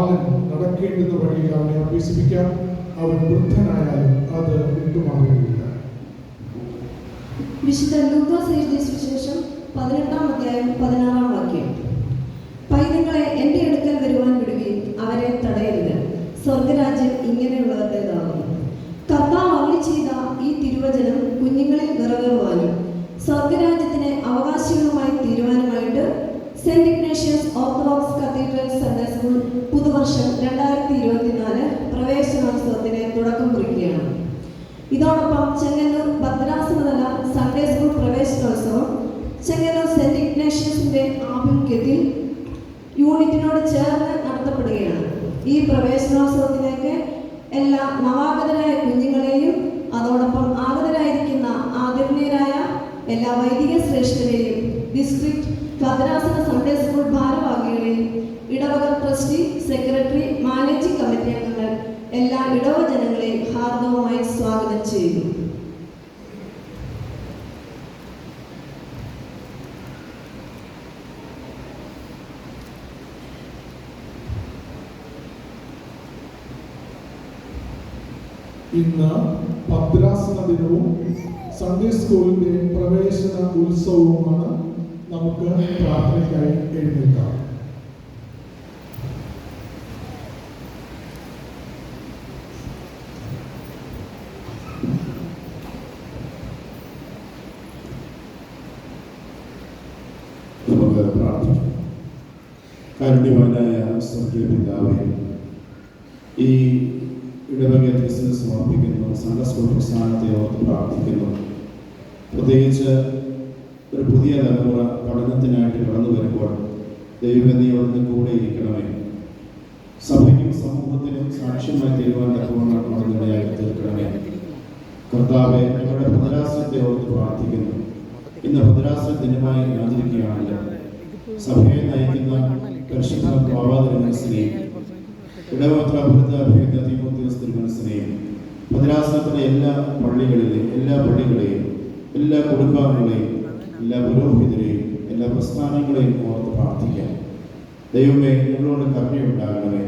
ബാലൻ നടക്കേണ്ടുന്ന വഴിയിൽ അവനെ അഭ്യസിപ്പിക്കാം. അവൻ വൃദ്ധനായാലും അത് വിട്ടുമാറുകയില്ല. വിശുദ്ധ ലൂക്കോസ് എഴുതിയ സുവിശേഷം 18-ാം അധ്യായം 16-ാം വാക്യം. പൈതങ്ങളെ എൻ്റെ അടുക്കൽ വരുവാൻ വിടുകയും അവരെ തടയരുത്, സ്വർഗരാജ്യം ഇങ്ങനെയുള്ളവരുടേതാകുന്നു. കർത്താവ് അരുളി ചെയ്ത ഈ തിരുവചനം കുഞ്ഞുങ്ങളിൽ നിറവേറുവാനും സ്വർഗരാജ്യത്തിന് അവകാശികളുമായി തീരുവാനുമായിട്ട് Saint Ignatius orthodox cathedral Sunday school പുതുവർഷം 2024 പ്രവേശനോത്സവത്തിന് തുടക്കം കുറിക്കുകയാണ്. ഇതോടൊപ്പം ചെങ്ങന്നൂർ ഭദ്രാസനതല സൺഡേ സ്കൂൾ പ്രവേശനോത്സവം ചെങ്ങന്നൂർ സെന്റ് ഇഗ്നേഷ്യസിന്റെ ആഭിമുഖ്യത്തിൽ യൂണിറ്റിനോട് ചേർന്ന് നടത്തപ്പെടുകയാണ്. ഈ പ്രവേശനോത്സവത്തിലേക്ക് എല്ലാ നവാഗതരായ കുഞ്ഞുങ്ങളെയും അതോടൊപ്പം ആഗതരായിരിക്കുന്ന ആദരണീയരായ എല്ലാ വൈദിക ശ്രേഷ്ഠരെയും ഡിസ്ട്രിക്ട് ഭദ്രാസന സൺഡേ സ്കൂൾ ഭാരവാഹികളെയും ഇടവക ട്രസ്റ്റി, സെക്രട്ടറി, മാനേജിംഗ് കമ്മിറ്റി അംഗങ്ങൾ, എല്ലാ ഇടവ ജനങ്ങളെയും ഹാർദവമായി സ്വാഗതം ചെയ്യുന്നു. ഇന്ന് ഭദ്രാസന ദിനവും സൺഡേ സ്കൂളിന്റെ പ്രവേശന ഉത്സവവുമാണ്. നമുക്ക് പ്രാർത്ഥനയ്ക്കായി എഴുന്നേൽക്കാം. നമുക്ക് പ്രാർത്ഥിക്കാം. കാരുണ്യവാനായ സ്വർഗീയ പിതാവേ, ഈ ഇടവക ദിവസം സമർപ്പിക്കുന്നു. സൺഡേ സ്കൂൾ പ്രസ്ഥാനത്തെ ഓർത്ത് പ്രാർത്ഥിക്കുന്നു. പ്രത്യേകിച്ച് ഒരു പുതിയ തലമുറ പഠനത്തിനായിട്ട് കടന്നു വരുമ്പോൾ ദൈവഗതിയോടൊന്ന് കൂടെ ഇരിക്കണമേ. സഭയ്ക്കും സമൂഹത്തിനും സാക്ഷ്യമായി തീരുവാൻ തക്കവണ്ണം ഇടയാക്കി തീർക്കണമേ. കർത്താവെ, ഞങ്ങളുടെ ഭദ്രാസനത്തെ ഓർത്ത് പ്രാർത്ഥിക്കുന്നു. ഇന്ന് ഭദ്രാസന ദിനമായി ആചരിക്കുകയാണല്ലോ. സഭയെ നയിക്കുന്ന പരിശുദ്ധ ഭാവാതിരുമനസിനെയും ഇടവത്രാഭൃത തിരുമനസിനെയും ഭദ്രാസനത്തിലെ എല്ലാ പള്ളികളെയും എല്ലാ കുടുംബാംഗങ്ങളെയും എല്ലാ പുരോഹിതരെയും എല്ലാ പ്രസ്ഥാനങ്ങളെയും ഓർത്ത് പ്രാർത്ഥിക്കാം. ദൈവമേ, ഞങ്ങളോട് കരുണയുണ്ടാകണമേ.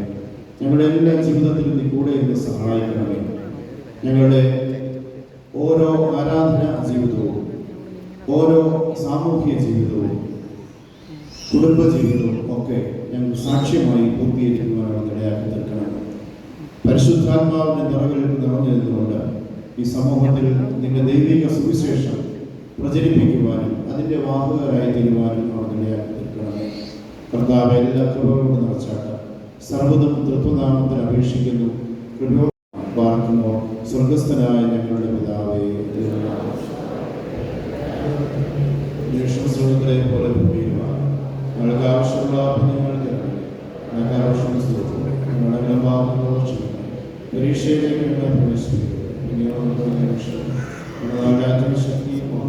ഞങ്ങളുടെ എല്ലാ ജീവിതത്തിലും നീ കൂടെ ഇരുന്ന് സഹായിക്കണമേ. ഞങ്ങളുടെ ഓരോ ആരാധനാ ജീവിതവും ഓരോ സാമൂഹ്യ ജീവിതവും കുടുംബജീവിതവും ഒക്കെ ഞങ്ങൾ സാക്ഷ്യമായി പൂർത്തീകരിക്കുവാനാണ് ഇടയാക്കി തീർക്കണം. പരിശുദ്ധാത്മാവിന്റെ നിറവിൽ നിറഞ്ഞതുകൊണ്ട് ഈ സമൂഹത്തിൽ നിന്റെ ദൈവിക സുവിശേഷം പ്രചരിപ്പിക്കുവാനും അതിൻ്റെ വാഹകരായി തീരുവാനും അവിടെ ഇടയാക്കി തീർക്കണമേ. കർത്താവ് എല്ലാ കൃപകളും നിറച്ചാട്ട് സർവ്വതും തൃത്വനാമത്തിൽ അപേക്ഷിക്കുന്നു. പാർക്കുമോ സ്വർഗസ്ഥനായ ഞങ്ങളുടെ പിതാവേ, സ്രോതരെ പോലെ ഭൂമിയിലുമാണ്. ഞങ്ങൾക്ക് ആവശ്യമുള്ള ഞങ്ങൾക്ക് ഞങ്ങൾക്ക് ആവശ്യമുള്ള ഞങ്ങളുടെ പാപങ്ങളോട് ക്ഷമിക്കണം. പരീക്ഷയിലേക്ക് ഞങ്ങളെ പ്രവേശിപ്പിക്കുക. ശക്തിയുമോ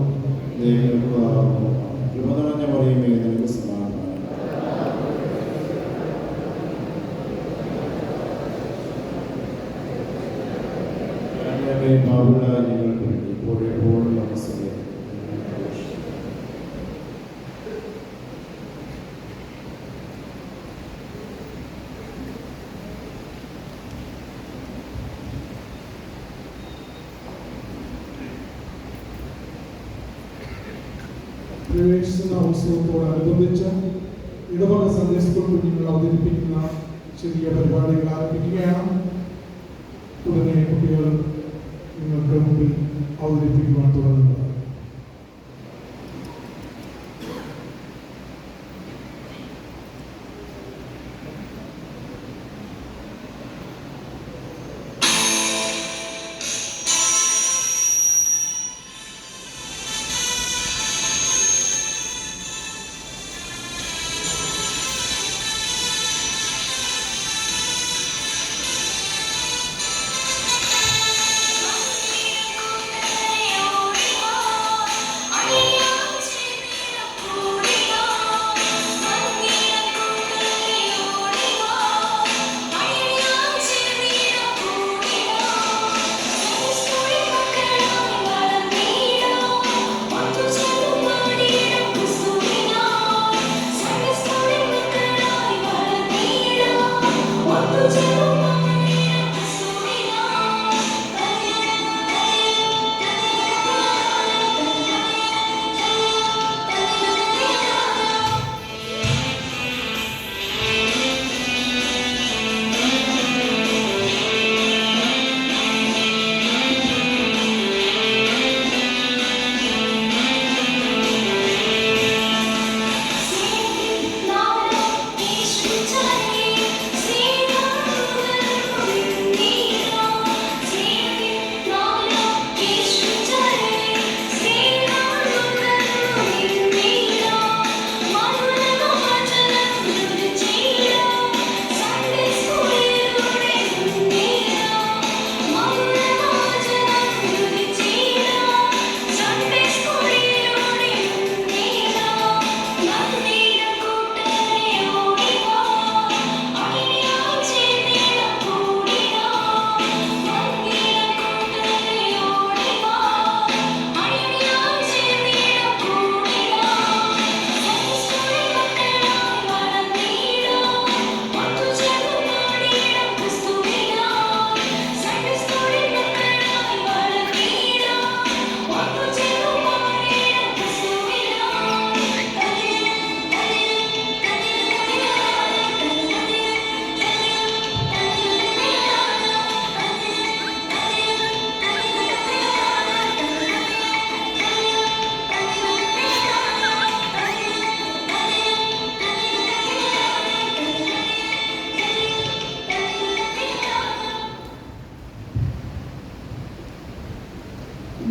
ദൈവമാകുന്നു. കൃപ നിറഞ്ഞ പറയുമേ, നമുക്ക് സമാധാനം. പാപങ്ങളായ ഞങ്ങൾക്ക് വേണ്ടി ഇപ്പോഴെപ്പോഴും നമസ്തേ. പ്രവേശന ഉത്സവത്തോടനുബന്ധിച്ച് ഇടവക സൺഡേ സ്കൂൾ കുഞ്ഞുങ്ങൾ അവതരിപ്പിക്കുന്ന ചെറിയ പരിപാടികൾ ആരംഭിക്കുകയാണ്. ഉടനെ കുട്ടികൾ നിങ്ങൾക്ക് മുമ്പിൽ അവതരിപ്പിക്കുവാൻ തുടങ്ങുന്നത്. Oh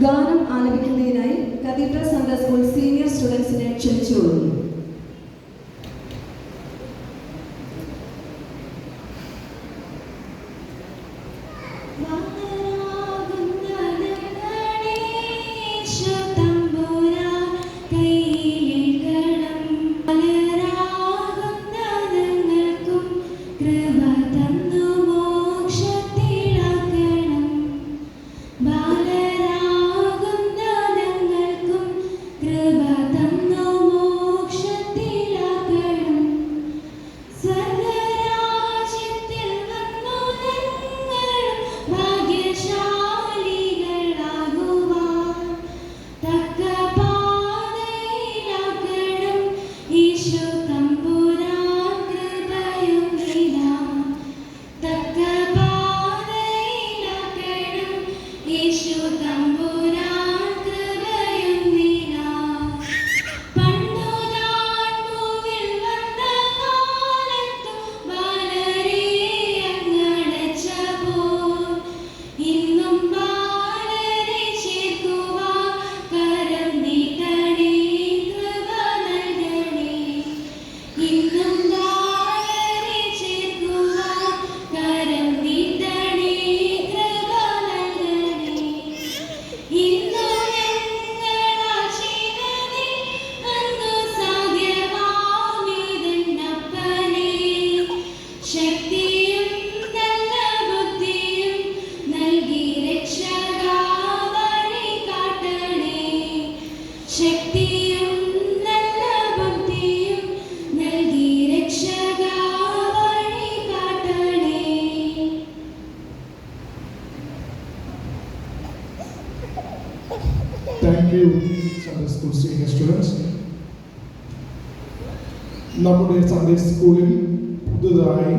ഗാനം ആലപിക്കുന്നതിനായി കത്തീഡ്രൽ സൺഡേ സ്കൂൾ സീനിയർ സ്റ്റുഡൻസിനെ ക്ഷണിച്ചുകൊള്ളുന്നു. Thank you, Sunday School senior students. നമ്മുടെ സൺഡേ സ്കൂളിൽ പുതുതായി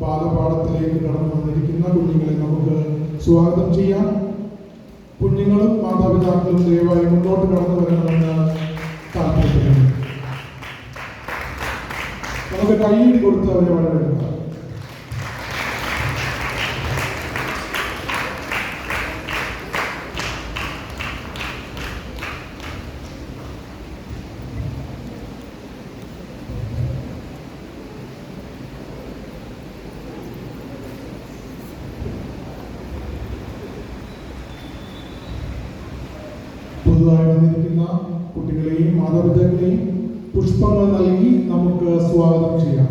ബാലപാഠത്തിലേക്ക് കടന്നു വന്നിരിക്കുന്ന കുഞ്ഞുങ്ങളെ നമുക്ക് സ്വാഗതം ചെയ്യാം. കുഞ്ഞുങ്ങളും മാതാപിതാക്കളും ദയവായി മുന്നോട്ട് കടന്നു വരണമെന്ന് താല്പര്യപ്പെടുന്നു. നമുക്ക് കൈയ്യടി കൊടുത്ത് അവരെ വരവേൽക്കാം. പുതുതായി വന്നിരിക്കുന്ന കുട്ടികളെയും മാതാപിതാക്കളെയും പുഷ്പങ്ങൾ നൽകി നമുക്ക് സ്വാഗതം ചെയ്യാം.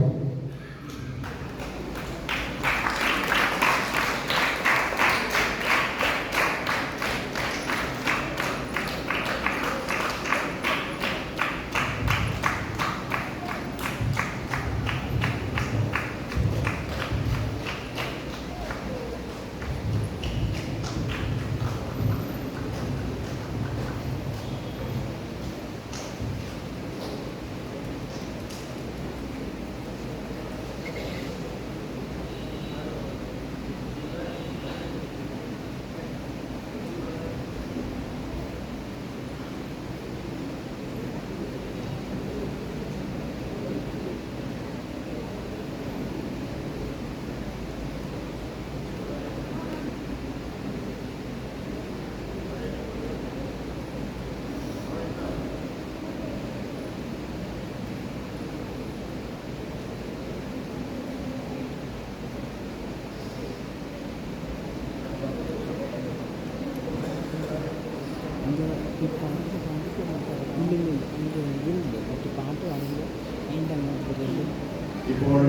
ഇപ്പോൾ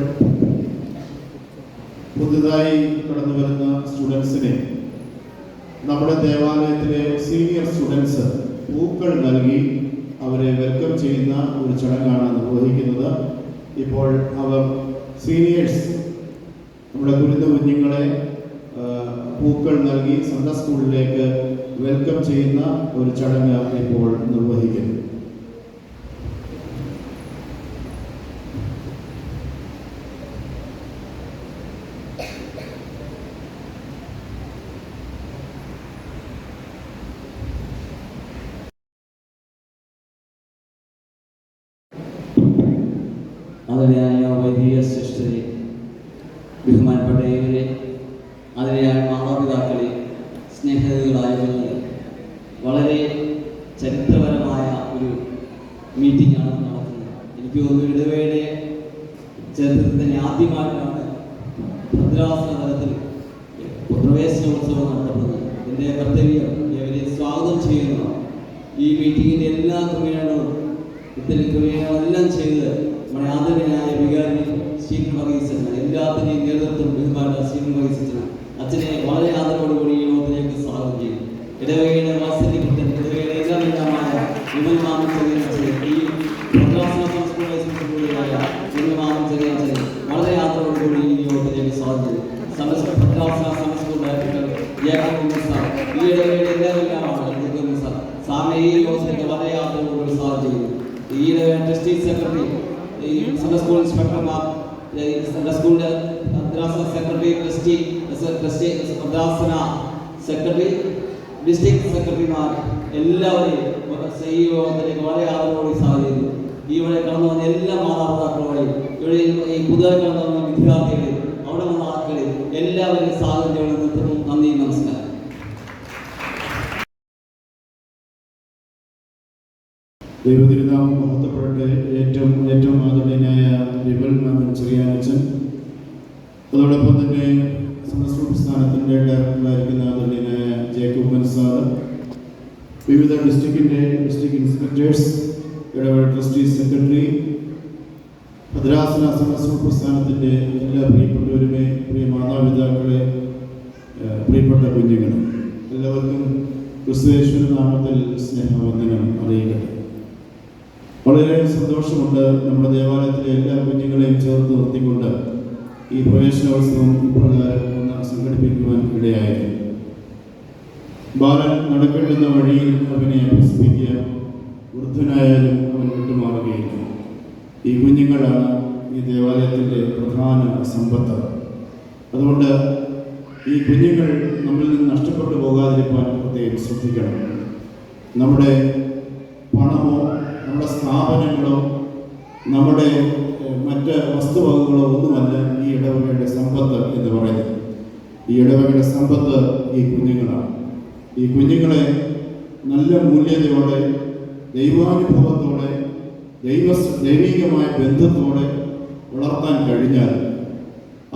പുതുതായി കടന്നു വരുന്ന സ്റ്റുഡൻസിനെ നമ്മുടെ ദേവാലയത്തിലെ സീനിയർ സ്റ്റുഡൻസ് പൂക്കൾ നൽകി അവരെ വെൽക്കം ചെയ്യുന്ന ഒരു ചടങ്ങാണ് നിർവഹിക്കുന്നത്. ഇപ്പോൾ അവർ സീനിയേഴ്സ് നമ്മുടെ കുരുന്ന കുഞ്ഞുങ്ങളെ പൂക്കൾ നൽകി സൺഡേ സ്കൂളിലേക്ക് വെൽക്കം ചെയ്യുന്ന ഒരു ചടങ്ങ് ഇപ്പോൾ നിർവഹിക്കുന്നു. അതിനായ വലിയ സൃഷ്ടി ബഹുമാനപ്പെട്ട ഇവരെ അതിനായ മാതാപിതാക്കളെ സ്നേഹിതരായവരെ വളരെ ചരിത്രപരമായ ഒരു മീറ്റിംഗാണ് നടക്കുന്നത്. എനിക്ക് തോന്നുന്നു ഇടവേളയുടെ ചരിത്രത്തിൽ തന്നെ ആദ്യമായിട്ടാണ് ഭദ്രാസന തലത്തിൽ പ്രവേശനോത്സവം നടത്തപ്പെടുന്നത്. എൻ്റെ കർത്തവ്യം ഇവരെ സ്വാഗതം ചെയ്യുന്ന ഈ മീറ്റിങ്ങിൻ്റെ എല്ലാ ക്രമീകരണങ്ങളും ഇത്തരം ക്രമീകരണമെല്ലാം ചെയ്ത് നമ്മുടെ ആദരണീയനായ വികാരി സ്റ്റീഫൻ വർഗീസ് അച്ഛൻ, എല്ലാത്തിൻ്റെയും നേതൃത്വം ബഹുമാനപ്പെട്ട സ്റ്റീഫൻ വർഗീസ് അച്ഛൻ അച്ഛനെ വളരെ ആദരവോടുകൂടി ഈ യോഗത്തിലേക്ക് സ്വാഗതം ചെയ്യും. ഇടവകയുടെ വാത്സല്യപുത്രൻ, ഇടവകയുടെ എല്ലാമായ വിമൽ മാമൻ ചെറിയച്ഛനെ, ഈ ഭദ്രാസന സംസ്കൃത ലൈസൻസിലൂടെയായ വിമൽ മാമൻ ചെറിയച്ഛനെ വളരെ ആദരവോടുകൂടി ഈ യോഗത്തിലേക്ക് സ്വാഗതം ചെയ്യും. ഭദ്രാസന സംസ്കൃത ഡയറക്ടർ ജയകുമാർ സാർ, ഈ ഇടവകയുടെ എല്ലാവരുമാണ് സാർ, സാറിനെ ഈ യോഗത്തിലേക്ക് വളരെ ആദരവോടുകൂടി സ്വാഗതം ചെയ്യുന്നു. ഈ ഇടവക ട്രസ്റ്റി സെക്രട്ടറി, ഈ സൺഡേ സ്കൂൾ ഇൻസ്പെക്ടർമാർ, സൺഡേ സ്കൂളിൻ്റെ ഭദ്രാസന സെക്രട്ടറി, ട്രസ്റ്റി ഭദ്രാസന സെക്രട്ടറി, ഡിസ്ട്രിക്ട് സെക്രട്ടറിമാർ എല്ലാവരെയും ഈ യോഗത്തിലേക്ക് വളരെ ആദരവോടെ സാധിക്കുന്നു. ഇവിടെ കടന്നു വന്ന എല്ലാ മാതാപിതാക്കളോടെയും ഇവിടെ ഈ പുതുതായി കടന്നു വന്ന വിദ്യാർത്ഥികളെയും അവിടെ വന്ന ആൾക്കാരെയും എല്ലാവരെയും സ്വാഗതം ചെയ്യണം. നിർത്തുന്നു. നന്ദി, നമസ്കാരം. ദൈവതിരുനാമം മഹത്വപ്പെടട്ടെ. ഏറ്റവും ആദരണീയനായ വിമൽ മാമൻ ചെറിയാനച്ഛൻ, അതോടൊപ്പം തന്നെ സംസ്ഥാനത്തിൻ്റെ ഡയറക്ടറായിരിക്കുന്ന ആദരണീയനായ ജയകുമാർ സാർ, വിവിധ ഡിസ്ട്രിക്ട് ഇൻസ്പെക്ടേഴ്സ്, ഇടവക ട്രസ്റ്റി സെക്രട്ടറി, ഭദ്രാസന പ്രസ്ഥാനത്തിൻ്റെ എല്ലാ പ്രിയപ്പെട്ടവരുമേ, പ്രിയ മാതാപിതാക്കളെ, പ്രിയപ്പെട്ട കുഞ്ഞുങ്ങൾ, എല്ലാവർക്കും ക്രിസ്തുയേശുവിന്റെ നാമത്തിൽ സ്നേഹവന്ദനം അറിയിക്കട്ടെ. വളരെ സന്തോഷമുണ്ട് നമ്മുടെ ദേവാലയത്തിലെ എല്ലാ കുഞ്ഞുങ്ങളെയും ചേർത്ത് നിർത്തിക്കൊണ്ട് ഈ പ്രവേശനോത്സവം ഇപ്രകാരം ഒന്ന് സംഘടിപ്പിക്കുവാൻ ഇടയായത്. ബാലൻ നടക്കേണ്ടുന്ന വഴിയിൽ അവനെ അഭ്യസിപ്പിക്കുക, വൃദ്ധനായാലും അവൻ വിട്ടുമാറുകയില്ല. ഈ കുഞ്ഞുങ്ങളാണ് ഈ ദേവാലയത്തിൻ്റെ പ്രധാന സമ്പത്ത്. അതുകൊണ്ട് ഈ കുഞ്ഞുങ്ങൾ നമ്മിൽ നിന്ന് നഷ്ടപ്പെട്ടു പോകാതിരിക്കാൻ പ്രത്യേകം ശ്രദ്ധിക്കണം. നമ്മുടെ പണമോ നമ്മുടെ സ്ഥാപനങ്ങളോ നമ്മുടെ മറ്റ് വസ്തുവകകളോ ഒന്നുമല്ല ഈ ഇടവകയുടെ സമ്പത്ത് എന്ന് പറയുന്നത്. ഈ ഇടവകയുടെ സമ്പത്ത് ഈ കുഞ്ഞുങ്ങളാണ്. ഈ കുഞ്ഞുങ്ങളെ നല്ല മൂല്യതയോടെ, ദൈവാനുഭവത്തോടെ, ദൈവികമായ ബന്ധത്തോടെ വളർത്താൻ കഴിഞ്ഞാൽ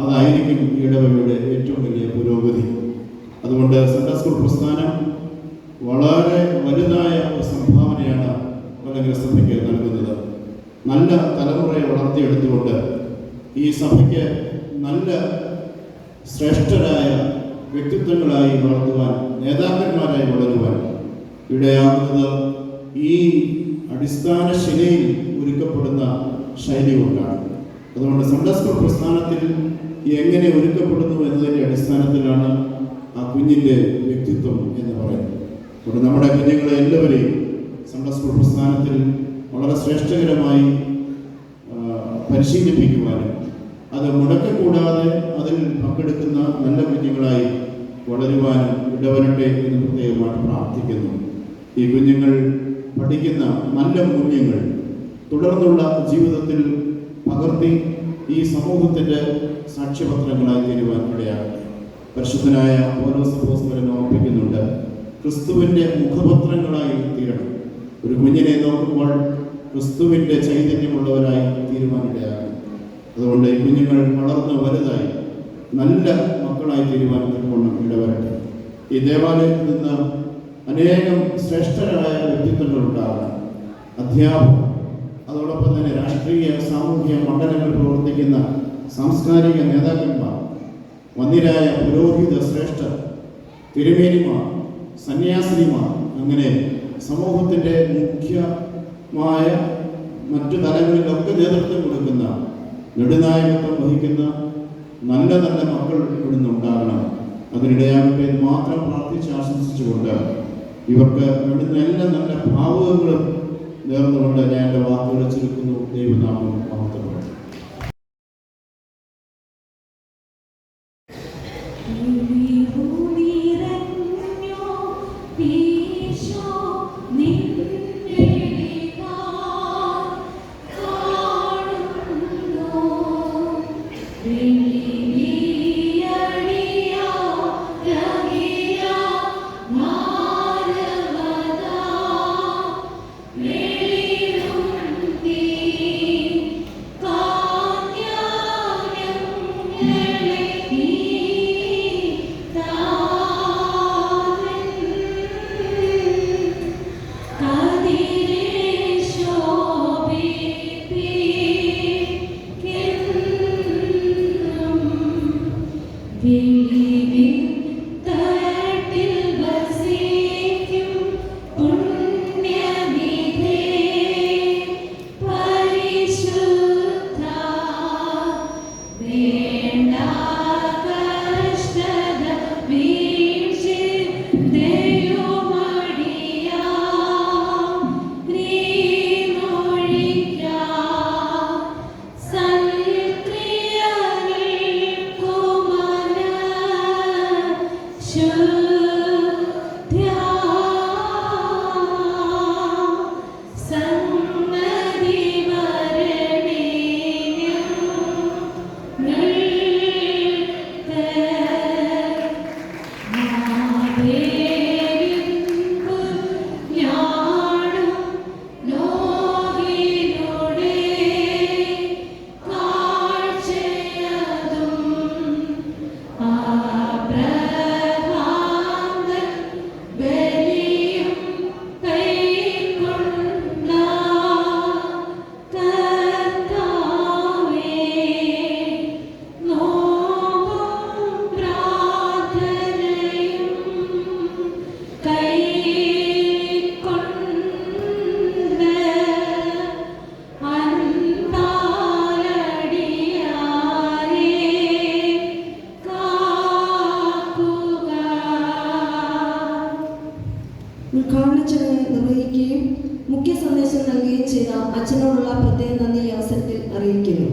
അതായിരിക്കും ഈ ഇടവകയുടെ ഏറ്റവും വലിയ പുരോഗതി. അതുകൊണ്ട് സൺഡേ സ്കൂൾ പ്രസ്ഥാനം വളരെ വലുതായ ഒരു സംഭാവനയാണ് മലങ്കര സഭയ്ക്ക് നൽകുന്നത്. നല്ല തലമുറയെ വളർത്തിയെടുത്തുകൊണ്ട് ഈ സഭയ്ക്ക് നല്ല ശ്രേഷ്ഠരായ വ്യക്തിത്വങ്ങളായി വളർത്തുവാൻ, നേതാക്കന്മാരായി വളരുവാൻ ഇടയാകുന്നത് ഈ അടിസ്ഥാന ശിലയിൽ ഒരുക്കപ്പെടുന്ന ശൈലി കൊണ്ടാണ്. അതുകൊണ്ട് സൺഡേ സ്കൂൾ പ്രസ്ഥാനത്തിൽ എങ്ങനെ ഒരുക്കപ്പെടുന്നു എന്നതിൻ്റെ അടിസ്ഥാനത്തിലാണ് ആ കുഞ്ഞിൻ്റെ വ്യക്തിത്വം എന്ന് പറയുന്നത്. അതുകൊണ്ട് നമ്മുടെ കുഞ്ഞുങ്ങളെ എല്ലാവരെയും സൺഡേ സ്കൂൾ പ്രസ്ഥാനത്തിൽ വളരെ ശ്രേഷ്ഠകരമായി പരിശീലിപ്പിക്കുവാനും അത് മുടക്കക്കൂടാതെ അതിൽ പങ്കെടുക്കുന്ന നല്ല കുഞ്ഞുങ്ങളായി വളരുവാനും ഇടവരട്ടെ എന്ന് പ്രത്യേകമായിട്ട് പ്രാർത്ഥിക്കുന്നു. ഈ കുഞ്ഞുങ്ങൾ പഠിക്കുന്ന നല്ല മൂല്യങ്ങൾ തുടർന്നുള്ള ജീവിതത്തിൽ പകർത്തി ഈ സമൂഹത്തിൻ്റെ സാക്ഷ്യപത്രങ്ങളായി തീരുവാൻ ഇടയാകട്ടെ. പരിശുദ്ധനായ പൗലോസ് അപ്പോസ്തലൻ ഓർപ്പിക്കുന്നുണ്ട്, ക്രിസ്തുവിൻ്റെ മുഖപത്രങ്ങളായി തീരണം. ഒരു കുഞ്ഞിനെ നോക്കുമ്പോൾ ക്രിസ്തുവിൻ്റെ ചൈതന്യമുള്ളവരായി തീരുമാനിടയാകും. അതുകൊണ്ട് ഈ കുഞ്ഞുങ്ങൾ വളർന്ന് വലുതായി നല്ല മക്കളായി തീരുമാനം ഇടവരട്ടെ. ഈ ദേവാലയത്തിൽ നിന്ന് അനേകം ശ്രേഷ്ഠരായ വ്യക്തിത്വങ്ങൾ ഉണ്ടാകണം. അധ്യാപകർ, അതോടൊപ്പം തന്നെ രാഷ്ട്രീയ സാമൂഹിക മണ്ഡലങ്ങൾ പ്രവർത്തിക്കുന്ന സാംസ്കാരിക നേതാക്കന്മാർ, വന്ദ്യരായ പുരോഹിത ശ്രേഷ്ഠർ, തിരുമേനിമാർ, സന്യാസിനിമാർ, അങ്ങനെ സമൂഹത്തിൻ്റെ മുഖ്യമായ മറ്റു തലങ്ങളിലൊക്കെ നേതൃത്വം കൊടുക്കുന്ന, നെടുനായകത്വം വഹിക്കുന്ന നല്ല നല്ല മക്കൾ ഇവിടുന്ന് ഉണ്ടാകണം. അതിനിടയാകട്ടെ എന്ന് മാത്രം പ്രാർത്ഥിച്ച് ആശംസിച്ചുകൊണ്ട് ഇവർക്ക് വേണ്ടുന്ന എല്ലാ നല്ല ഭാവുകങ്ങളും നേർന്നുകൊണ്ട് ഞാൻ എൻ്റെ വാക്കുകൾ ചുരുക്കുന്നു. ദൈവനാമം മഹത്വപ്പെടും. ിയ ഉദ്ഘാടന ചടങ്ങ് നിർവഹിക്കുകയും മുഖ്യ സന്ദേശം നൽകുകയും ചെയ്ത അച്ഛനോടുള്ള പ്രത്യേക നന്ദി ഈ അവസരത്തിൽ അറിയിക്കുന്നു.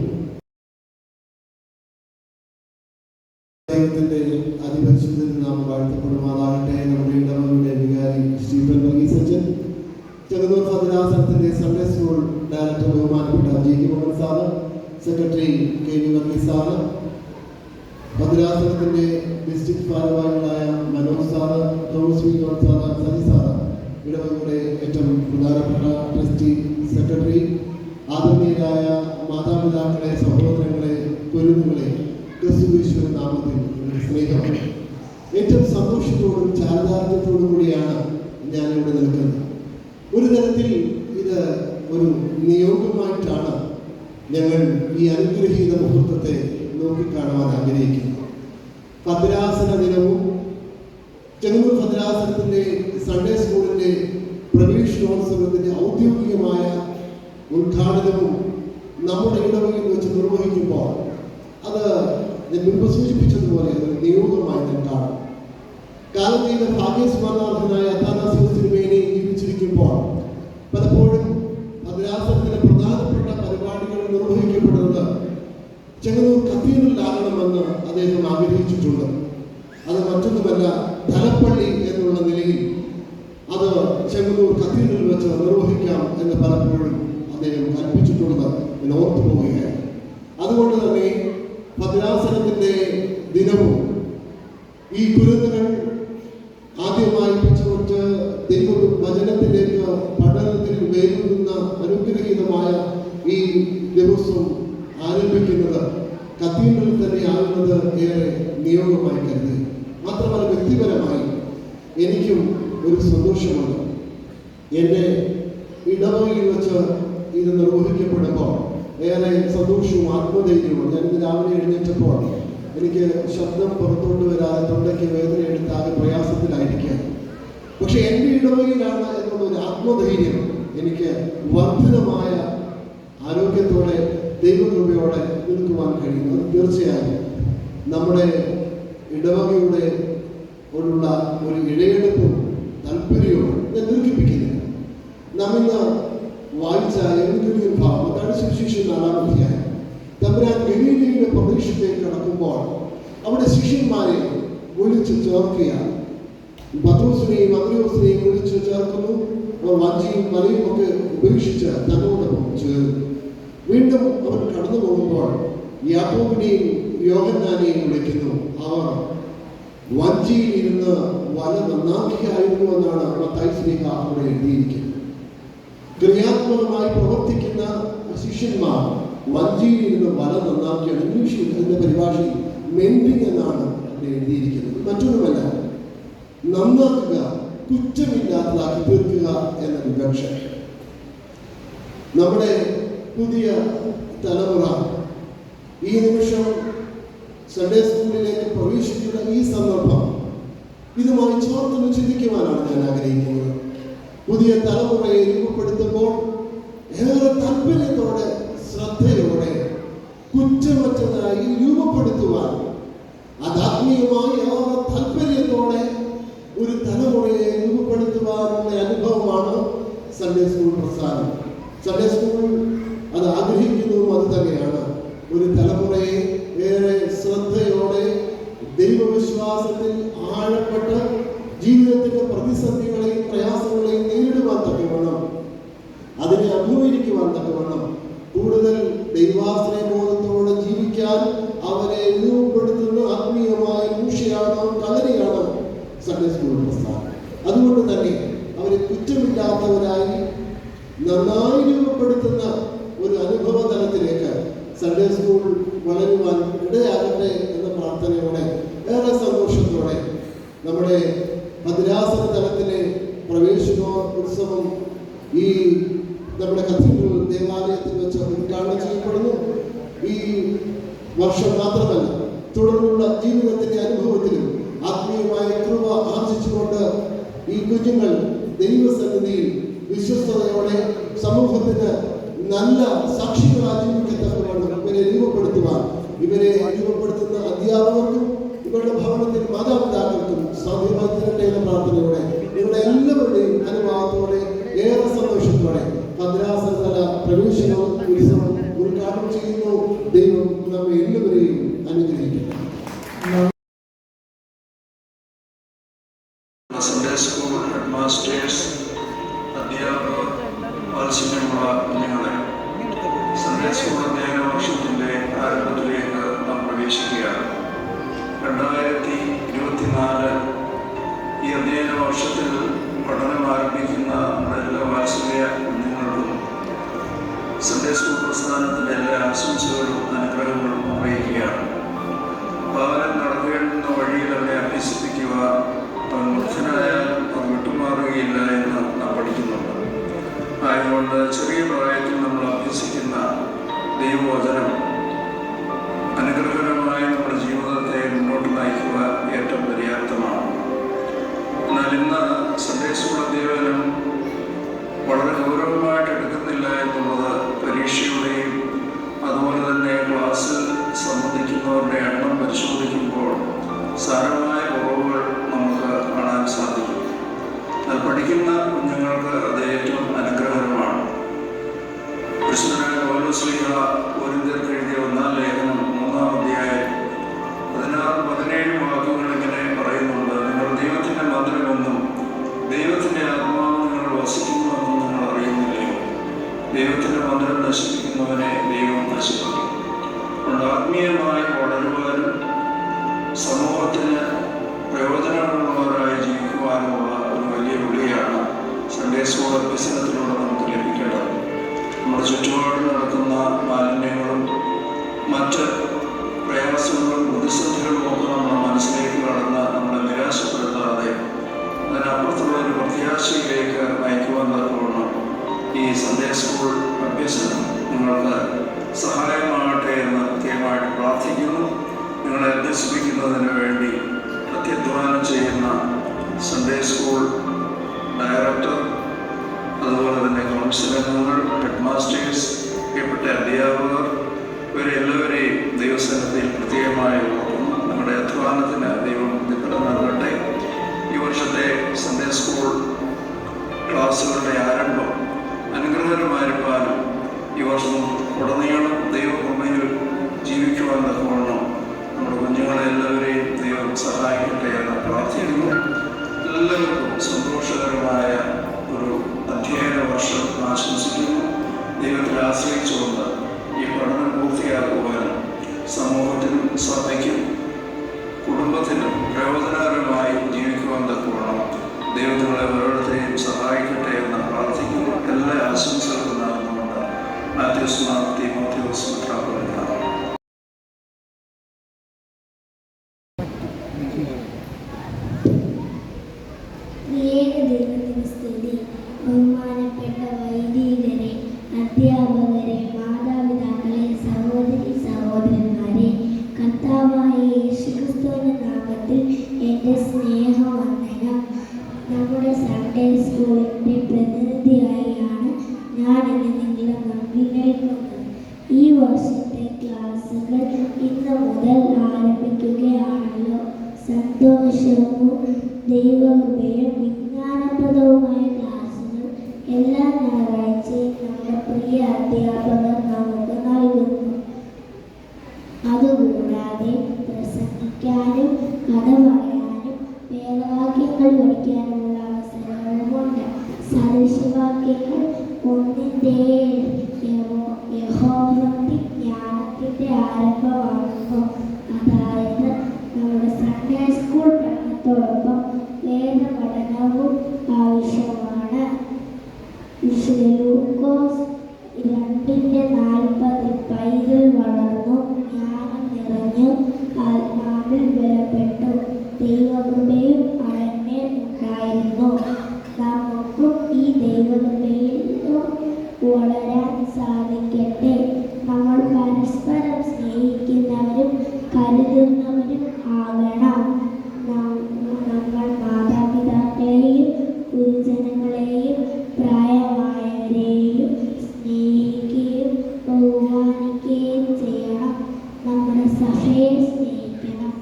ദൈവത്തിന്റെ അതിപരിശുദ്ധത്തിൽ നാം വാഴ്ത്തപ്പെടുമാറാകട്ടെ. നമ്മുടെ ഇടവകയുടെ വികാരി സ്റ്റീഫൻ വർഗീസ് അച്ഛൻ, ചെങ്ങന്നൂർ ഭദ്രാസനത്തിന്റെ സൺഡേ സ്കൂൾ ഡയറക്ടർ ബഹുമാനപ്പെട്ട G K Mohan sir, secretary K V Varghese sir, ഭദ്രാസനത്തിന്റെ ഡിസ്ട്രിക്ട് ഭാരവാഹികളായ Manoj sir, Thomas V John sir, Saji sir, ഇടവകയുടെ ഏറ്റവും പ്രധാനപ്പെട്ട ട്രസ്റ്റി, സെക്രട്ടറി, ആദരണീയരായ മാതാപിതാക്കളെ, സഹോദരങ്ങളെ, കുരുന്നുകളെ, ക്രിസ്തുയേശുവിന്റെ നാമത്തിൽ സ്നേഹമാണ്. ഏറ്റവും സന്തോഷത്തോടും ചാരിതാർത്ഥ്യത്തോടും കൂടിയാണ് ഞാനിവിടെ നിൽക്കുന്നത്. ഒരു തരത്തിൽ ഇത് ഒരു നിയോഗമായിട്ടാണ് ഞങ്ങൾ ഈ അനുഗ്രഹീത മുഹൂർത്തത്തെ നോക്കിക്കാണുവാൻ ആഗ്രഹിക്കുന്നു. ഭദ്രാസന ദിനവും ചെങ്ങന്നൂർ ഭദ്രാസനത്തിന്റെ സൺഡേ സ്കൂളിന്റെ പ്രവേശനോത്സവത്തിന്റെ ഔദ്യോഗികമായ ഉദ്ഘാടനവും നമ്മുടെ ഇടവകയിൽ വെച്ച് നിർവഹിക്കുമ്പോൾ അത് ഞാൻ മുൻപ് സൂചിപ്പിച്ചതുപോലെ അതൊരു നിയോഗമായി ഞാൻ കാണും. കാലത്തിന്റെ ഭാഗ്യസ്മരണാർഹനായ അത്താനാസിയോസ് തിരുമേനി ജീവിച്ചിരിക്കുമ്പോൾ പലപ്പോഴും ഭദ്രാസനത്തിലെ പ്രധാനപ്പെട്ട പരിപാടികൾ നിർവഹിക്കപ്പെടുന്നത് ചെങ്ങന്നൂർ കത്തീഡ്രലിലാകണമെന്ന് അദ്ദേഹം ആഗ്രഹിച്ചിട്ടുണ്ട്. അത് മറ്റൊന്നുമല്ല, തലപ്പള്ളി എന്നുള്ള നിലയിൽ അത് ചെങ്ങന്നൂർ കത്തീഡ്രലിൽ വെച്ച് നിർവഹിക്കാം എന്ന് പലപ്പോഴും അദ്ദേഹം കൽപ്പിച്ചിട്ടുള്ളത് ഞാൻ ഓർത്തു പോവുകയാണ്. അതുകൊണ്ട് തന്നെ ഭദ്രാസനത്തിന്റെ ദിനവും ഈ കുരുന്നുകൾ ആദ്യമായി പിച്ചുകൊണ്ട് ദൈവവചനത്തിലേക്ക് പഠനത്തിൽ വേരുന്ന അനുഗ്രഹീതമായ ഈ ദിവസം ആരംഭിക്കുന്നത് കത്തീഡ്രലിൽ തന്നെ ആകുന്നത് ഏറെ നിയോഗമായി കരുതി. മാത്രമല്ല, വ്യക്തിപരമായി എനിക്കും ഒരു സന്തോഷമുണ്ട്. എൻ്റെ ഇടവകയിൽ വെച്ച് ഇത് നിർവഹിക്കപ്പെടുമ്പോൾ ഏറെ സന്തോഷവും ആത്മധൈര്യവും. ഞാൻ ഇന്ന് രാവിലെ എഴുന്നേറ്റപ്പോൾ എനിക്ക് ശബ്ദം പുറത്തോട്ട് വരാതെ തൊണ്ടയ്ക്ക് വേദന എടുത്താകെ പ്രയാസത്തിലായിരിക്കാം. പക്ഷെ എൻ്റെ ഇടവകയിലാണ് എന്നുള്ളൊരു ആത്മധൈര്യം എനിക്ക് വർദ്ധിതമായ ആരോഗ്യത്തോടെ ദൈവകൃപയോടെ നിൽക്കുവാൻ കഴിയുന്നു. അത് തീർച്ചയായും നമ്മുടെ ഇടവകയുടെ ഉള്ള ഒരു ഇഴയെടുപ്പും താല്പര്യവും ഞാൻ ദീർഘിപ്പിക്കുന്നില്ല. നാം ഇന്ന് വായിച്ച എവൻഗേലിയൻ ഭാഗം, അതാണ് സുവിശേഷം 4-ാം അധ്യായം. തമ്പുരാൻ ഗലീലയുടെ പ്രദേശത്തേക്ക് കടക്കുമ്പോൾ അവിടെ ശിഷ്യന്മാരെ വിളിച്ചു ചേർക്കുകയാണ്. പത്രോസിനെയും അന്ത്രയോസിനെയും വിളിച്ചു ചേർക്കുന്നു. അവർ വഞ്ചിയും വലയും ഒക്കെ ഉപേക്ഷിച്ച് തന്നോടൊപ്പം ചേർന്നു. വീണ്ടും അവർ കടന്നു പോകുമ്പോൾ യാക്കോബിനെയും യോഹന്നാനെയും വിളിക്കുന്നു. അവർ വഞ്ചിയിൽ ഇരുന്ന് വല നന്നാക്കിയായിരുന്നു എന്നാണ് മത്തായി ശ്ലീഹ അവിടെ എഴുതിയിരിക്കുന്നത്. ക്രിയാത്മകമായി പ്രവർത്തിക്കുന്ന ശിഷ്യന്മാർ വഞ്ചിയിൽ ഇരുന്ന് വല നന്നാക്കിയാണ്. ഇംഗ്ലീഷിൽ അതിന്റെ പരിഭാഷയിൽ മെൻഡിങ് എന്നാണ് അവിടെ എഴുതിയിരിക്കുന്നത്. മറ്റൊന്നുമല്ല, നന്നാക്കുക, കുറ്റമില്ലാത്തതാക്കി തീർക്കുക എന്ന വിവക്ഷ. നമ്മുടെ പുതിയ തലമുറ ഈ നിമിഷം സൺഡേ സ്കൂളിലേക്ക് പ്രവേശിക്കുന്ന ഈ സന്ദർഭം ഇതുമായി ചേർത്തൊന്ന് ചിന്തിക്കുവാനാണ് ഞാൻ ആഗ്രഹിക്കുന്നത്. പുതിയ തലമുറയെ രൂപപ്പെടുത്തുമ്പോൾ ഏറെ താല്പര്യത്തോടെ ശ്രദ്ധയോടെ കുറ്റമറ്റതായി രൂപപ്പെടുത്തുവാൻ ആത്മീയമായി ഏറെ താല്പര്യത്തോടെ ഒരു തലമുറയെ രൂപപ്പെടുത്തുവാനുള്ള അനുഭവമാണ് സൺഡേ സ്കൂൾ പ്രസ്ഥാനം. സൺഡേ സ്കൂൾ അത് ആഗ്രഹിക്കുന്നതും അത് തന്നെയാണ്. ഒരു തലമുറയെ ഏറെ ശ്രദ്ധയോടെ ദൈവവിശ്വാസത്തിൽ ആഴപ്പെട്ട് ജീവിതത്തിന്റെ പ്രതിസന്ധികളെയും പ്രയാസങ്ങളെയും നേരിടുവാൻ തക്കവണ്ണം, അതിനെ അഭിമുഖീകരിക്കുവാൻ തക്കവണ്ണം കൂടുതൽ ദൈവാശ്രയബോധത്തോടെ ജീവിക്കാൻ അവരെ രൂപപ്പെടുത്തുന്ന ആത്മീയമായ മൂഷയാണ്, കളരിയാണ് സൺഡേ സ്കൂൾ പ്രസ്ഥാനം. അതുകൊണ്ട് തന്നെ അവരെ കുറ്റമില്ലാത്തവരായി നന്നായി രൂപപ്പെടുത്തുന്ന ഒരു അനുഭവ തലത്തിലേക്ക് സൺഡേ സ്കൂൾ വളരുവാൻ ഇടയാകട്ടെ എന്ന പ്രാർത്ഥനയോടെ ഏറെ സന്തോഷത്തോടെ നമ്മുടെ ഭദ്രാസന തലത്തിലെ പ്രവേശനോത്സവം ഈ നമ്മുടെ കത്തീഡ്രൽ ദേവാലയത്തിൽ വെച്ച് ഉദ്ഘാടനം ചെയ്യപ്പെടുന്നു. ഈ വർഷം മാത്രമല്ല, തുടർന്നുള്ള ജീവിതത്തിന്റെ അനുഭവത്തിലും ആത്മീയമായ കൃപ ആർജിച്ചുകൊണ്ട് ഈ കുഞ്ഞുങ്ങൾ ദൈവസന്നിധിയിൽ വിശ്വസ്തയോടെ സമൂഹത്തിന് നല്ല സാക്ഷികളായി ജീവിക്കത്തക്കവണ്ണം ഇവരെ രൂപപ്പെടുത്തുവാൻ, ഇവരെ രൂപപ്പെടുത്തുന്ന അധ്യാപകർക്കും ഇവരുടെ ഭവനത്തിൽ മാതാപിതാക്കൾക്കും സാധ്യമായി തീരട്ടെ എന്ന പ്രാർത്ഥനയോടെ നിങ്ങളുടെ എല്ലാവരുടെയും അനുഭവത്തോടെ ഏറെ സന്തോഷത്തോടെ ഭദ്രാസനതല പ്രവേശനോത്സവം ഉദ്ഘാടനം ചെയ്യുന്നു. ദൈവം നമ്മെ എല്ലാവരെയും അനുഗ്രഹിക്കട്ടെ. സൺഡേ സ്കൂൾ ഹെഡ് മാസ്റ്റേഴ്സ്, അധ്യാപകർ, വാത്സല്യമുള്ള കുഞ്ഞുങ്ങളെ, സൺഡേ സ്കൂൾ അധ്യയന വർഷത്തിൻ്റെ ആരംഭത്തിലേക്ക് നാം പ്രവേശിക്കുകയാണ്. 2024 ഈ അധ്യയന വർഷത്തിൽ പഠനം ആരംഭിക്കുന്ന എല്ലാ വാത്സല്യ കുഞ്ഞുങ്ങൾക്കും സൺഡേ സ്കൂൾ പ്രസ്ഥാനത്തിൻ്റെ എല്ലാ ആശംസകളും അനുഗ്രഹങ്ങളും അറിയിക്കുകയാണ്. പാലം നടക്കേണ്ടുന്ന വഴിയിൽ അവരെ അഭ്യസിപ്പിക്കുക, അവൻ വൃദ്ധനായാലും അവൻ വിട്ടുമാറുകയില്ല എന്ന് നാം പഠിക്കുന്നുണ്ട്. ആയതുകൊണ്ട് ചെറിയ പ്രായത്തിൽ നമ്മൾ അഭ്യസിക്കുന്ന ദൈവവചനം അനുഗ്രഹകരമായി നമ്മുടെ ജീവിതത്തെ മുന്നോട്ട് നയിക്കുക ഏറ്റവും പര്യാപ്തമാണ്. എന്നാൽ ഇന്ന് സൺഡേ സ്കൂൾ അധ്യാപനം വളരെ ഗൗരവമായിട്ട് എടുക്കുന്നില്ല എന്നുള്ളത് പരീക്ഷയുടെയും അതുപോലെ തന്നെ ക്ലാസ്സിൽ സംബന്ധിക്കുന്നവരുടെ എണ്ണം പരിശോധിക്കുമ്പോൾ സാരമായ കുറവുകൾ നമുക്ക് കാണാൻ സാധിക്കും. അത് പഠിക്കുന്ന കുഞ്ഞുങ്ങൾക്ക് അത് ഏറ്റവും അനുഗ്രഹകരമാണ്. വിശുദ്ധനായ പൗലോസ്ലീഹ കൊരിന്ത്യർക്ക് എഴുതിയ 1-ാം ലേഖനം 3-ാം അധ്യായം 16-17 വാക്യങ്ങൾ ഇങ്ങനെ പറയുന്നുണ്ട്: നിങ്ങൾ ദൈവത്തിൻ്റെ മധുരമെന്നും ദൈവത്തിൻ്റെ ആത്മാവ് നിങ്ങൾ വസിക്കുന്നുവെന്നും നിങ്ങൾ അറിയുന്നില്ലയോ? ദൈവത്തിൻ്റെ മധുരം നശിപ്പിക്കുന്നവനെ ദൈവം നശിപ്പിക്കും. അതുകൊണ്ട് ആത്മീയമായി വളരുവാനും സമൂഹത്തിന് പ്രയോജനമുള്ളവരായി ജീവിക്കുവാനുമുള്ള ഒരു വലിയ വിളിയാണ് സൺഡേ സ്കൂൾ അഭ്യസനത്തിലൂടെ നമുക്ക് ലഭിക്കേണ്ടത്. നമ്മുടെ ചുറ്റുപാട് നടക്കുന്ന മാലിന്യങ്ങളും മറ്റ് പ്രയാസങ്ങളും പ്രതിസന്ധികളും ഒക്കെ നമ്മുടെ മനസ്സിലേക്ക് കടന്ന് നമ്മളെ നിരാശപ്പെടുത്താതെ അതിനപ്പുറത്തുള്ള ഒരു പ്രത്യാശയിലേക്ക് നയിക്കുവാൻ തക്കവണ്ണം ഈ സൺഡേ സ്കൂൾ അഭ്യസനം നിങ്ങൾക്ക് സഹായമാകട്ടെ എന്ന് പ്രത്യേകമായിട്ട് പ്രാർത്ഥിക്കുന്നു. നിങ്ങളെ അഭ്യസിപ്പിക്കുന്നതിന് വേണ്ടി അത്യധ്വാനം ചെയ്യുന്ന സൺഡേ സ്കൂൾ ഡയറക്ടർ, അതുപോലെ തന്നെ കൗൺസിൽ അംഗങ്ങൾ, ഹെഡ് മാസ്റ്റേഴ്സ്, പ്രിയപ്പെട്ട അധ്യാപകർ, ഇവരെല്ലാവരെയും ദൈവസന്നിധിയിൽ പ്രത്യേകമായി ഓർക്കുന്നു. നിങ്ങളുടെ അധ്വാനത്തിന് ദൈവം പ്രതിഫലം നൽകട്ടെ. ഈ വർഷത്തെ സൺഡേ സ്കൂൾ ക്ലാസ്സുകളുടെ ആരംഭം അനുഗ്രഹകരമായിരിക്കാനും ഈ വർഷം ഉടനീളം ദൈവകൃപയിൽ ജീവിക്കുവാൻ തക്കവണ്ണം നമ്മുടെ കുഞ്ഞുങ്ങളെ എല്ലാവരെയും ദൈവം സഹായിക്കട്ടെ എന്ന് പ്രാർത്ഥിക്കുന്നു. എല്ലാവർക്കും സന്തോഷകരമായ ഒരു അധ്യയന വർഷം ആശംസിക്കുന്നു. ദൈവത്തിൽ ആശ്രയിച്ചുകൊണ്ട് ഈ പഠനം പൂർത്തിയാക്കുവാനും സമൂഹത്തിനും സഭയ്ക്കും കുടുംബത്തിനും പ്രയോജനകരമായി ജീവിക്കുവാൻ തക്കവണ്ണം ദൈവത്തിനുള്ള ഓരോരുത്തരെയും സഹായിക്കട്ടെ എന്ന് പ്രാർത്ഥിക്കുന്നു. എല്ലാ ആശംസകളും നൽകുന്നുണ്ട്. മാത്യൂസ് മാർ തീമോഥെയോസ് മെത്രാപ്പൊലീത്ത. ബഹുമാനപ്പെട്ട വൈദികരെ, അധ്യാപകരെ, മാതാപിതാക്കളെ, സഹോദരി സഹോദരന്മാരെ, കർത്താവായ എൻ്റെ സ്നേഹവന്ദനം. നമ്മുടെ സൺഡേ സ്കൂളിൻ്റെ പ്രതിനിധിയായാണ് ഞാൻ ഇന്ന് നിങ്ങളുടെ മുൻപിൽ നിൽക്കുന്നത്. ഈ വർഷത്തെ ക്ലാസ്സുകൾ ഇന്ന് മുതൽ ആരംഭിക്കുകയാണല്ലോ. സന്തോഷവും ദൈവകൃപയും വിജ്ഞാനപ്രദവുമായ ക്ലാസ്സുകൾ എല്ലാ ഞായറാഴ്ചയും നമ്മുടെ പ്രിയ അധ്യാപകർ നമുക്ക് നൽകുന്നു. അതുകൂടാതെ പ്രസംഗിക്കാനും കഥ പറയാനും വേദവാക്യങ്ങൾ പഠിക്കാനുമുള്ള അവസരങ്ങളുമുണ്ട്. സദൃശവാക്യങ്ങൾ 1:7 യഹോവഭക്തി ജ്ഞാനത്തിൻ്റെ ആരംഭമാകുന്നു. അതായത് നമ്മുടെ സൺഡേ സ്കൂൾ പഠനത്തോടൊപ്പം വേദപഠനവും ആവശ്യമാണ്. വിശുദ്ധ ലൂക്കോസ് 2:40 പൈതൽ വളർന്നു, ജ്ഞാനം നിറഞ്ഞു, ആത്മാവിൽ ബലപ്പെട്ടു, ദൈവകൃപയും അവന്മേൽ ഉണ്ടായിരുന്നു. നമുക്കും ഈ ദൈവകൃപയിൽ വളരാൻ സാധിക്കട്ടെ. നമ്മൾ പരസ്പരം സ്നേഹിക്കുന്നവരും കരുതുന്നവരും ആകണം. നമ്മൾ മാതാപിതാക്കളെയും ഗുരുജനങ്ങളെയും പ്രായമായവരെയും സ്നേഹിക്കുകയും ബഹുമാനിക്കുകയും ചെയ്യണം. നമ്മുടെ സഭയെ സ്നേഹിക്കണം.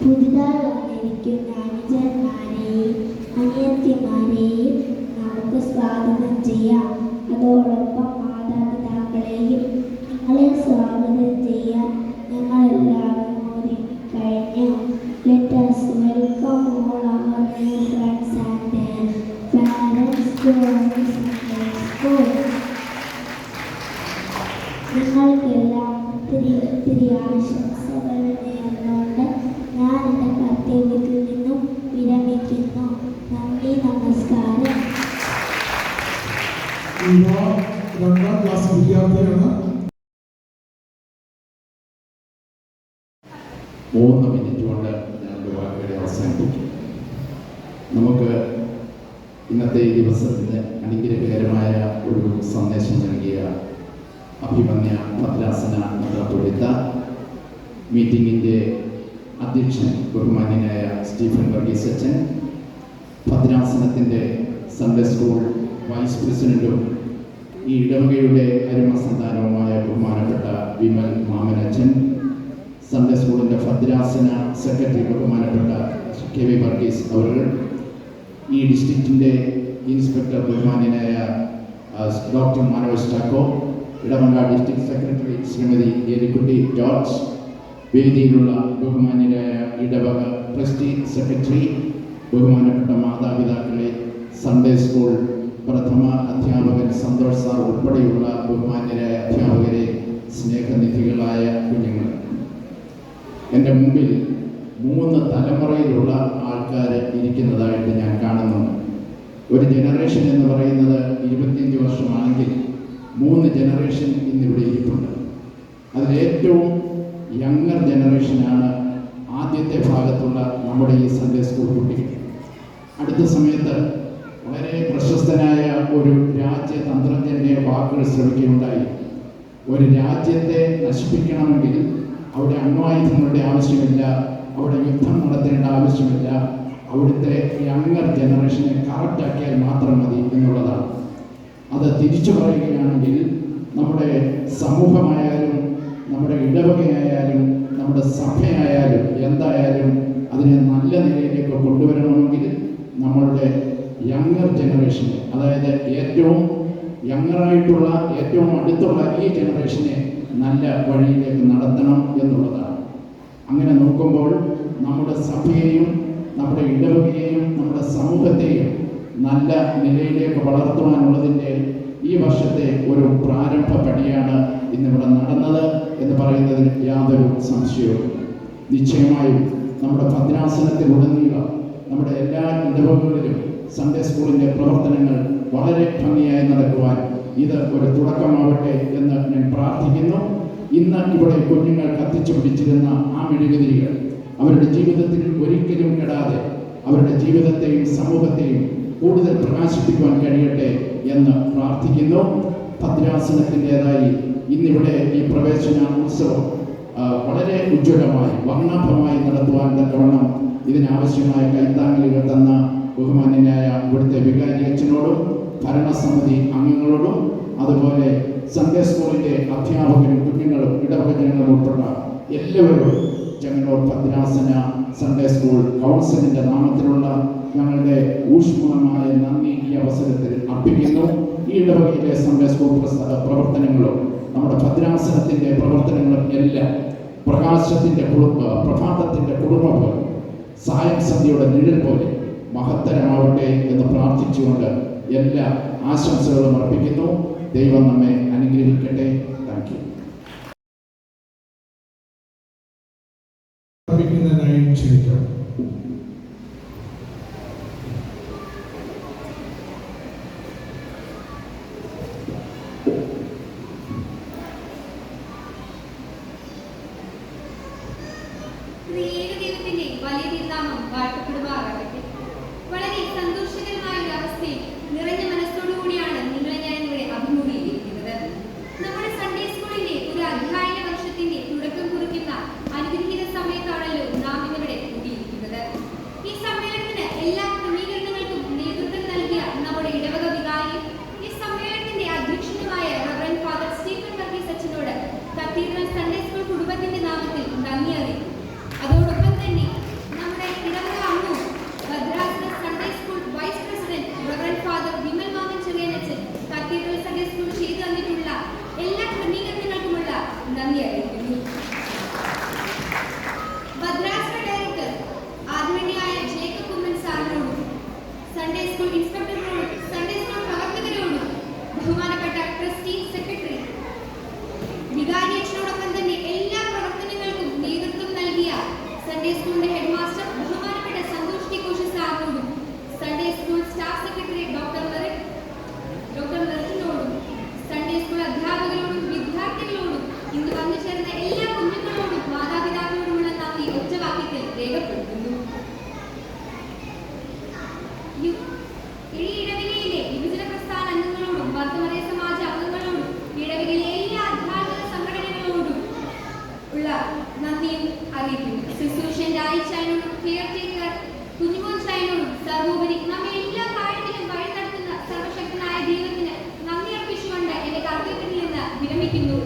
പുതുതായി വന്നിരിക്കുന്ന അനുജന്മാരെയും അനിയത്തിമാരെയും നമുക്ക് സ്വാഗതം ചെയ്യാം. അതോടൊപ്പം മാതാപിതാക്കളെയും നിങ്ങളെ സ്വാഗതം ചെയ്യാൻ ഞങ്ങളെല്ലാവരും ഒരുങ്ങിക്കഴിഞ്ഞു. Let us welcome all our new friends and their parents to our Sunday school. നിങ്ങൾക്കെല്ലാം ഒത്തിരി ആശംസകൾ നേർന്നുകൊണ്ട് ഞാൻ എൻ്റെ കർത്തവ്യത്തിൽ നിന്നും വിരമിക്കുന്നു. നന്ദി, നമസ്കാരം. ഇവ 2ാം ക്ലാസ് വിദ്യാർത്ഥിയാണ്. 3 മിനിറ്റ് കൊണ്ട് ഞങ്ങളുടെ വാക്കുകളെ അവസാനിപ്പിക്കും. നമുക്ക് ഇന്നത്തെ ഈ ദിവസത്തിന് അനുഗ്രഹകരമായ ഒരു സന്ദേശം നൽകിയ അഭിമന്യ ഭദ്രാസന മെത്രാപ്പൊലീത്ത, മീറ്റിംഗിൻ്റെ അധ്യക്ഷൻ ബഹുമാന്യനായ സ്റ്റീഫൻ വർഗീസ് അച്ഛൻ, ഭദ്രാസനത്തിൻ്റെ സൺഡേ സ്കൂൾ വൈസ് പ്രസിഡന്റും ഈ ഇടവകയുടെ അരുമസന്താനവുമായ ബഹുമാനപ്പെട്ട വിമൽ മാമനച്ചൻ, സൺഡേ സ്കൂളിൻ്റെ ഭദ്രാസന സെക്രട്ടറി ബഹുമാനപ്പെട്ട കെ വി വർഗീസ് അവർ, ഈ ഡിസ്ട്രിക്റ്റിൻ്റെ ഇൻസ്പെക്ടർ ബഹുമാന്യനായ ഡോക്ടർ മനോജ് ചാക്കോ, ഇടവക ഡിസ്ട്രിക്ട് സെക്രട്ടറി ശ്രീമതി എലിക്കുട്ടി ജോർജ്, വേദിയിലുള്ള ബഹുമാന്യരായ ഇടവക ട്രസ്റ്റി സെക്രട്ടറി, ബഹുമാനപ്പെട്ട മാതാപിതാക്കളെ, സൺഡേ സ്കൂൾ പ്രഥമ അധ്യാപകൻ സന്തോഷ് സാർ ഉൾപ്പെടെയുള്ള ബഹുമാന്യരായ അധ്യാപകരെ, സ്നേഹനിധികളായ കുഞ്ഞുങ്ങൾ, എൻ്റെ മുമ്പിൽ 3 തലമുറയിലുള്ള ആൾക്കാർ ഇരിക്കുന്നതായിട്ട് ഞാൻ കാണുന്നുണ്ട്. ഒരു ജനറേഷൻ എന്ന് പറയുന്നത് 25 വർഷമാണെങ്കിൽ 3 ജനറേഷൻ ഇന്നിവിടെ ഇരിപ്പുണ്ട്. അതിലേറ്റവും യങ്ങർ ജനറേഷനാണ് ആദ്യത്തെ ഭാഗത്തുള്ള നമ്മുടെ ഈ സൺഡേ സ്കൂൾ കുട്ടികൾ. അടുത്ത സമയത്ത് വളരെ പ്രശസ്തനായ ഒരു രാജ്യതന്ത്രജ്ഞൻ്റെ വാക്കുകൾ ശ്രമിക്കുകയുണ്ടായി. ഒരു രാജ്യത്തെ നശിപ്പിക്കണമെങ്കിൽ അവിടെ അണ്വായുധങ്ങളുടെ ആവശ്യമില്ല, അവിടെ യുദ്ധം നടത്തേണ്ട ആവശ്യമില്ല, അവിടുത്തെ യങ്ങർ ജനറേഷനെ കറക്റ്റാക്കിയാൽ മാത്രം മതി എന്നുള്ളതാണ്. അത് തിരിച്ചു പറയുകയാണെങ്കിൽ നമ്മുടെ സമൂഹമായാലും നമ്മുടെ ഇടവകയായാലും നമ്മുടെ സഭയായാലും എന്തായാലും അതിനെ നല്ല നിലയിലേക്ക് കൊണ്ടുവരണമെങ്കിൽ നമ്മളുടെ യങ്ങർ ജനറേഷനെ, അതായത് ഏറ്റവും യങ്ങറായിട്ടുള്ള ഏറ്റവും അടുത്തുള്ള ഈ ജനറേഷനെ നല്ല വഴിയിലേക്ക് നടത്തണം എന്നുള്ളതാണ്. അങ്ങനെ നോക്കുമ്പോൾ നമ്മുടെ സഭയെയും നമ്മുടെ ഇടവകയെയും നമ്മുടെ സമൂഹത്തെയും നല്ല നിലയിലേക്ക് വളർത്തുവാനുള്ളതിൻ്റെ ഈ വർഷത്തെ ഒരു പ്രാരംഭ പടിയാണ് ഇന്നിവിടെ നടന്നത് എന്ന് പറയുന്നതിന് യാതൊരു സംശയവും. നിശ്ചയമായും നമ്മുടെ ഭദ്രാസനത്തിലുടനീളം നമ്മുടെ എല്ലാ ഇടവകകളിലും സൺഡേ സ്കൂളിൻ്റെ പ്രവർത്തനങ്ങൾ വളരെ ഭംഗിയായി നടക്കുവാൻ ഇത് ഒരു തുടക്കമാവട്ടെ എന്ന് ഞാൻ പ്രാർത്ഥിക്കുന്നു. ഇന്ന് ഇവിടെ കുഞ്ഞുങ്ങൾ കത്തിച്ചു പിടിച്ചിരുന്ന ആ മെഴുകുതിരികൾ അവരുടെ ജീവിതത്തിൽ ഒരിക്കലും കെടാതെ അവരുടെ ജീവിതത്തെയും സമൂഹത്തെയും കൂടുതൽ പ്രകാശിപ്പിക്കുവാൻ കഴിയട്ടെ എന്ന് പ്രാർത്ഥിക്കുന്നു. ഭദ്രാസനത്തിൻ്റെതായി ഇന്നിവിടെ ഈ പ്രവേശന ഉത്സവം വളരെ ഉജ്ജ്വലമായി വർണ്ണാഭമായി നടത്തുവാൻ തക്കവണ്ണം ഇതിനാവശ്യമായ കൈത്താങ്ങലുകൾ തന്ന ബഹുമാന്യനായ ഇവിടുത്തെ വികാരി അച്ഛനോടും ഭരണസമിതി അംഗങ്ങളോടും അതുപോലെ സൺഡേ സ്കൂളിൻ്റെ അധ്യാപകരും കുഞ്ഞുങ്ങളും ഇടവക ജനങ്ങളും ഉൾപ്പെട്ട എല്ലാവരോടും ചെങ്ങന്നൂർ ഭദ്രാസന സൺഡേ സ്കൂൾ കൗൺസിലിൻ്റെ നാമത്തിലുള്ള ഞങ്ങളുടെ ഊഷ്മളമായ നന്ദി ഈ അവസരത്തിൽ അർപ്പിക്കുന്നു. ഈ ഇടവകയിലെ സൺഡേ സ്കൂൾ പ്രവർത്തനങ്ങളും നമ്മുടെ ഭദ്രാസനത്തിൻ്റെ പ്രവർത്തനങ്ങളും എല്ലാം പ്രകാശത്തിൻ്റെ പ്രഭാതത്തിൻ്റെ കുടുംബ പോലെ സായം സന്ധ്യയുടെ നിഴൽ പോലെ മഹത്തരമാവട്ടെ എന്ന് പ്രാർത്ഥിച്ചുകൊണ്ട് എല്ലാ ആശംസകളും അർപ്പിക്കുന്നു. ദൈവം നമ്മെ അനുഗ്രഹിക്കട്ടെ. Thank you. അർപ്പിക്കുന്നതിനായി ക്ഷണിക്കാം. ദൈവത്തിന്റെ വലിയ തിരുനാമം വാഴ്ത്തപ്പെടുമാറാകട്ടെ. വളരെ സന്തോഷകരമായ ഒരു അവസ്ഥയിൽ നിറഞ്ഞ മനസ്സോടുകൂടിയാണ് നിങ്ങളെ ഞാൻ ഇവിടെ അഭിമുഖീകരിക്കുന്നത്. നമ്മുടെ സൺഡേ സ്കൂളിന്റെ ഒരു അധ്യയന വർഷത്തിന്റെ തുടക്കം കുറിക്കുന്ന അനുഗ്രഹീത സമയത്താണല്ലോ നാം ഇന്നിവിടെ കൂടിയിരിക്കുന്നത്. ഈ സമ്മേളനത്തിന് എല്ലാ ക്രമീകരണങ്ങൾക്കും നേതൃത്വം നൽകിയ നമ്മുടെ ഇടവക വികാരി, ഈ സമ്മേളനത്തിന്റെ അധ്യക്ഷനുമായ റവറൻഡ് ഫാദർ സ്റ്റീഫൻ വർഗീസ് അച്ഛനോട് കത്തീഡ്രൽ സൺഡേ സ്കൂൾ കുടുംബത്തിന്റെ നാമത്തിൽ നന്ദി അറിയിക്കുന്നു. അതോടൊപ്പം തന്നെ നമ്മുടെ ഇടവക അംഗവും ഭദ്രാസന Sunday school vice president reverend father Vimal Mammen ചെറിയനച്ചൻ കത്തീഡ്രൽ സൺഡേ സ്കൂൾ ചെയ്തു തന്നിട്ടുള്ള എല്ലാ ക്രമീകരണങ്ങൾക്കുമുള്ള നന്ദി അറിയിക്കുന്നു. ഭദ്രാസന ഡയറക്ടർ ആദരണീയായ ജേക്കബ് കുമ്മൻ സാറിനോടും സൺഡേ സ്കൂൾ ഇൻസ്പെക്ടറിനോടും സൺഡേ സ്കൂൾ പ്രവർത്തകരോടും ബഹുമാനപ്പെട്ട ട്രസ്റ്റി സെക്രട്ടറി വികാരി അച്ഛനോടൊപ്പം തന്നെ എല്ലാ പ്രവർത്തനങ്ങൾക്കും നേതൃത്വം നൽകിയ സൺഡേ സ്കൂളിന്റെ ഹെഡ് മാസ്റ്റർ ബഹുമാനപ്പെട്ട സന്തോഷ് ടി കോശി സാറിനോടും Sunday school staff secretary doctor മെറിറ്റിനോടും സൺഡേ സ്കൂൾ അധ്യാപകരോടും വിദ്യാർത്ഥികളോടും ഇന്ന് വന്നു ചേർന്ന എല്ലാ കുഞ്ഞുങ്ങളോടും മാതാപിതാക്കളോടുമുള്ള നന്ദി ഒറ്റവാക്യത്തിൽ രേഖപ്പെടുത്തുന്നു. ഈ ഇടവകയിലെ വിഭജന പ്രസ്ഥാന അംഗങ്ങളോടും വർത്തമറിയ സമാജ അംഗങ്ങളോടും ഇടവകയിലെ എല്ലാ അധ്യാപക സംഘടനകളോടും ഉള്ള നന്ദിയും അറിയിക്കുന്നു. ശുശ്രൂഷൻ രായിച്ചായനോടും കെയർ ടേക്കർ കുഞ്ഞുമോൻ ചായനോടും സർവോപരി നമ്മെ എല്ലാ കാര്യത്തിലും വഴി നടത്തുന്ന സർവശക്തനായ ദൈവത്തിന് നന്ദി അർപ്പിച്ചുകൊണ്ട് എന്റെ കർത്തവ്യത്തിൽ നിന്ന് വിരമിക്കുന്നു.